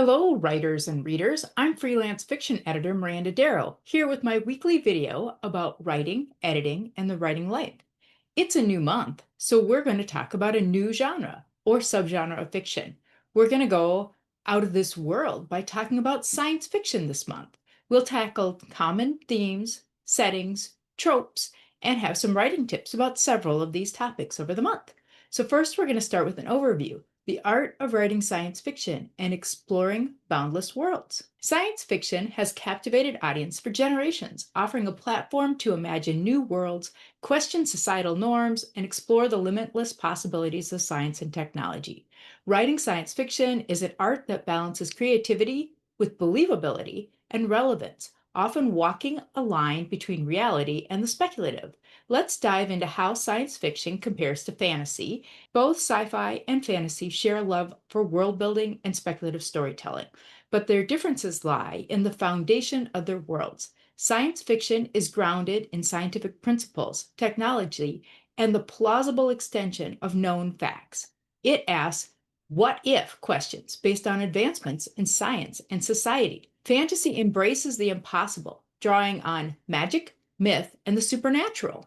Hello, writers and readers. I'm freelance fiction editor Miranda Darrow, here with my weekly video about writing, editing, and the writing life. It's a new month, so we're going to talk about a new genre or subgenre of fiction. We're going to go out of this world by talking about science fiction this month. We'll tackle common themes, settings, tropes, and have some writing tips about several of these topics over the month. So, first, we're going to start with an overview: the art of writing science fiction and exploring boundless worlds. Science fiction has captivated audience for generations, offering a platform to imagine new worlds, question societal norms, and explore the limitless possibilities of science and technology. Writing science fiction is an art that balances creativity with believability and relevance, often walking a line between reality and the speculative. Let's dive into how science fiction compares to fantasy. Both sci-fi and fantasy share a love for world building and speculative storytelling, but their differences lie in the foundation of their worlds. Science fiction is grounded in scientific principles, technology, and the plausible extension of known facts. It asks what if questions based on advancements in science and society. Fantasy embraces the impossible, drawing on magic, myth, and the supernatural.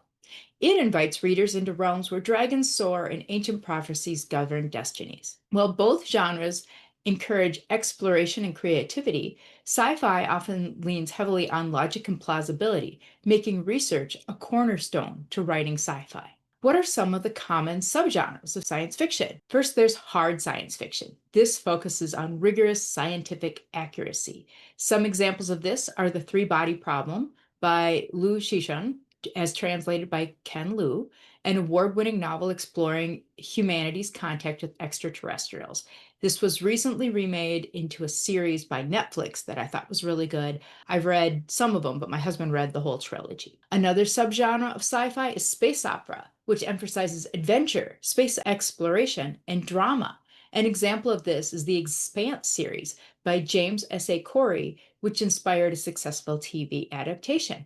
It invites readers into realms where dragons soar and ancient prophecies govern destinies. While both genres encourage exploration and creativity, sci-fi often leans heavily on logic and plausibility, making research a cornerstone to writing sci-fi. What are some of the common subgenres of science fiction? First, there's hard science fiction. This focuses on rigorous scientific accuracy. Some examples of this are The Three-Body Problem by Liu Cixin, as translated by Ken Liu, an award-winning novel exploring humanity's contact with extraterrestrials. This was recently remade into a series by Netflix that I thought was really good. I've read some of them, but my husband read the whole trilogy. Another subgenre of sci-fi is space opera, which emphasizes adventure, space exploration, and drama. An example of this is the Expanse series by James S.A. Corey, which inspired a successful TV adaptation.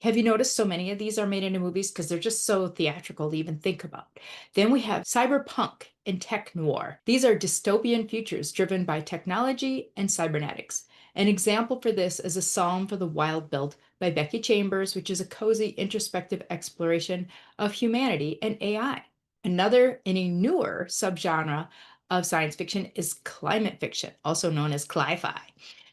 Have you noticed so many of these are made into movies because they're just so theatrical to even think about? Then we have cyberpunk and tech noir. These are dystopian futures driven by technology and cybernetics. An example for this is A Psalm for the Wild Built by Becky Chambers, which is a cozy, introspective exploration of humanity and AI. Another and a newer subgenre of science fiction is climate fiction, also known as cli-fi.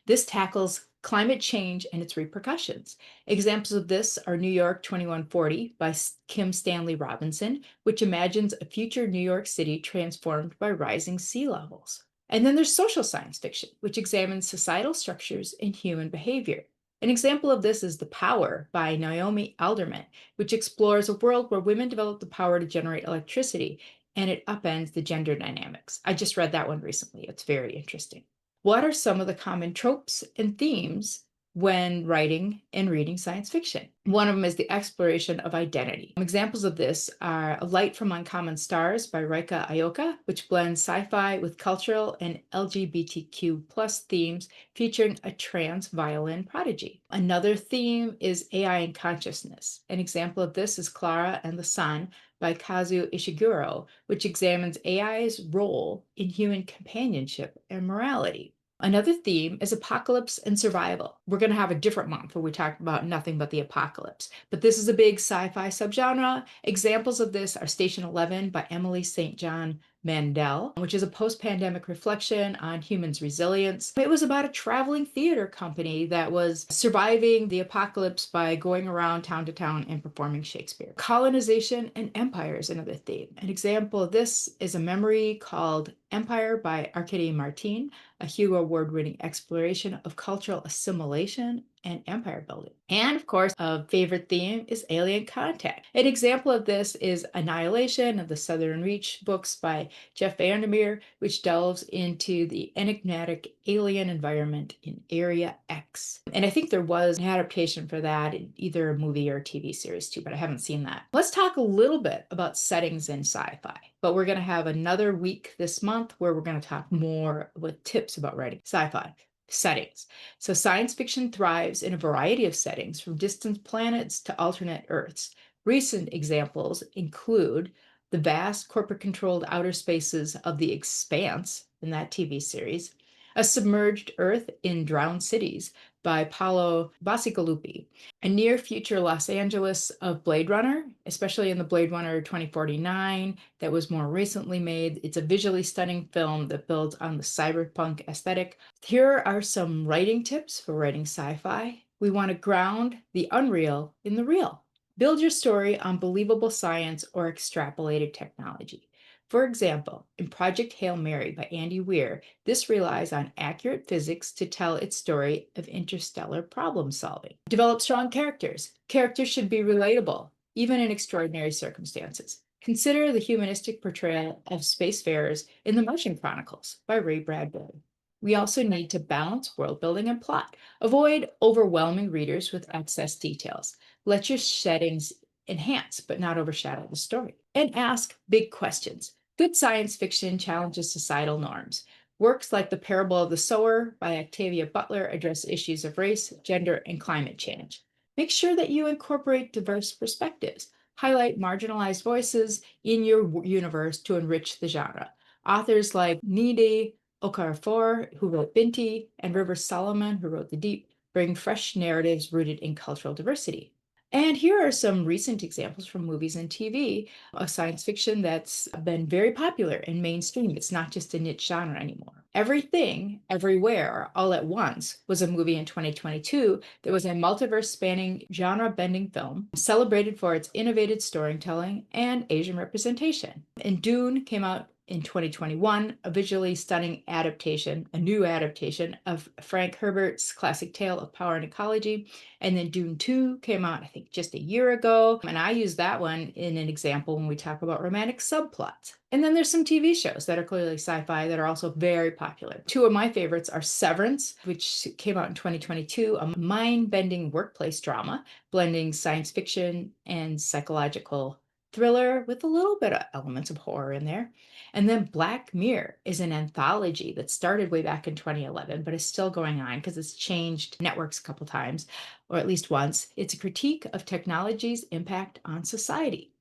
This tackles climate change and its repercussions. Examples of this are New York 2140 by Kim Stanley Robinson, which imagines a future New York City transformed by rising sea levels. And then there's social science fiction, which examines societal structures and human behavior. An example of this is The Power by Naomi Alderman, which explores a world where women develop the power to generate electricity, and it upends the gender dynamics. I just read that one recently. It's very interesting. What are some of the common tropes and themes when writing and reading science fiction? One of them is the exploration of identity. Examples of this are A Light from Uncommon Stars by Rika Ioka, which blends sci-fi with cultural and LGBTQ plus themes, featuring a trans violin prodigy. Another theme is AI and consciousness. An example of this is Clara and the Sun by Kazu Ishiguro, which examines AI's role in human companionship and morality. Another theme is apocalypse and survival. We're going to have a different month where we talk about nothing but the apocalypse, but this is a big sci-fi subgenre. Examples of this are Station 11 by Emily St. John Mandel, which is a post-pandemic reflection on humans' resilience. It was about a traveling theater company that was surviving the apocalypse by going around town to town and performing Shakespeare. Colonization and empire is another theme. An example of this is a memory called Empire by Arkady Martin, a Hugo Award-winning exploration of cultural assimilation and empire building. And of course, a favorite theme is alien contact. An example of this is Annihilation of the Southern Reach books by Jeff Vandermeer, which delves into the enigmatic alien environment in Area X. And I think there was an adaptation for that in either a movie or a TV series too, but I haven't seen that. Let's talk a little bit about settings in sci-fi, but we're going to have another week this month where we're going to talk more with tips about writing sci-fi. Settings. So science fiction thrives in a variety of settings, from distant planets to alternate Earths. Recent examples include the vast corporate-controlled outer spaces of The Expanse in that TV series, A Submerged Earth in Drowned Cities by Paolo Bacigalupi. A near future Los Angeles of Blade Runner, especially in the Blade Runner 2049 that was more recently made. It's a visually stunning film that builds on the cyberpunk aesthetic. Here are some writing tips for writing sci-fi. We want to ground the unreal in the real. Build your story on believable science or extrapolated technology. For example, in Project Hail Mary by Andy Weir, this relies on accurate physics to tell its story of interstellar problem solving. Develop strong characters. Characters should be relatable, even in extraordinary circumstances. Consider the humanistic portrayal of spacefarers in The Martian Chronicles by Ray Bradbury. We also need to balance world building and plot. Avoid overwhelming readers with excess details. Let your settings enhance but not overshadow the story. And ask big questions. Good science fiction challenges societal norms. Works like The Parable of the Sower by Octavia Butler address issues of race, gender, and climate change. Make sure that you incorporate diverse perspectives. Highlight marginalized voices in your universe to enrich the genre. Authors like Nnedi Okorafor, who wrote Binti, and River Solomon, who wrote The Deep, bring fresh narratives rooted in cultural diversity. And here are some recent examples from movies and TV of science fiction that's been very popular and mainstream. It's not just a niche genre anymore. Everything, Everywhere, All at Once was a movie in 2022 that was a multiverse-spanning, genre-bending film celebrated for its innovative storytelling and Asian representation. And Dune came out in 2021, a visually stunning adaptation, a new adaptation of Frank Herbert's classic tale of power and ecology. And then Dune 2 came out, I think, just a year ago. And I use that one in an example when we talk about romantic subplots. And then there's some TV shows that are clearly sci-fi that are also very popular. Two of my favorites are Severance, which came out in 2022, a mind-bending workplace drama blending science fiction and psychological thriller with a little bit of elements of horror in there. And then Black Mirror is an anthology that started way back in 2011, but is still going on because it's changed networks a couple times, or at least once. It's a critique of technology's impact on society.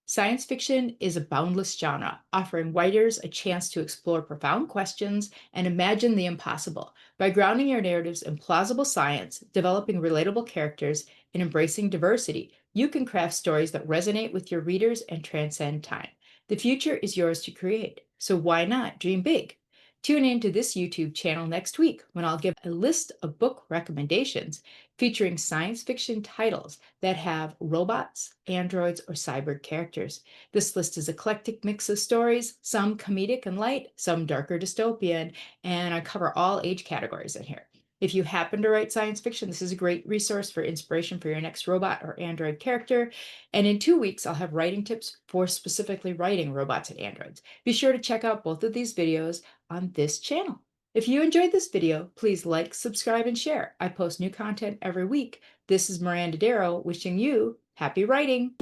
Science fiction is a boundless genre, offering writers a chance to explore profound questions and imagine the impossible. By grounding your narratives in plausible science, developing relatable characters, and embracing diversity, you can craft stories that resonate with your readers and transcend time. The future is yours to create, so why not dream big? Tune in to this YouTube channel next week when I'll give a list of book recommendations featuring science fiction titles that have robots, androids, or cyber characters. This list is an eclectic mix of stories, some comedic and light, some darker dystopian, and I cover all age categories in here. If you happen to write science fiction, this is a great resource for inspiration for your next robot or android character. And in 2 weeks, I'll have writing tips for specifically writing robots and androids. Be sure to check out both of these videos on this channel. If you enjoyed this video, please like, subscribe, and share. I post new content every week. This is Miranda Darrow wishing you happy writing.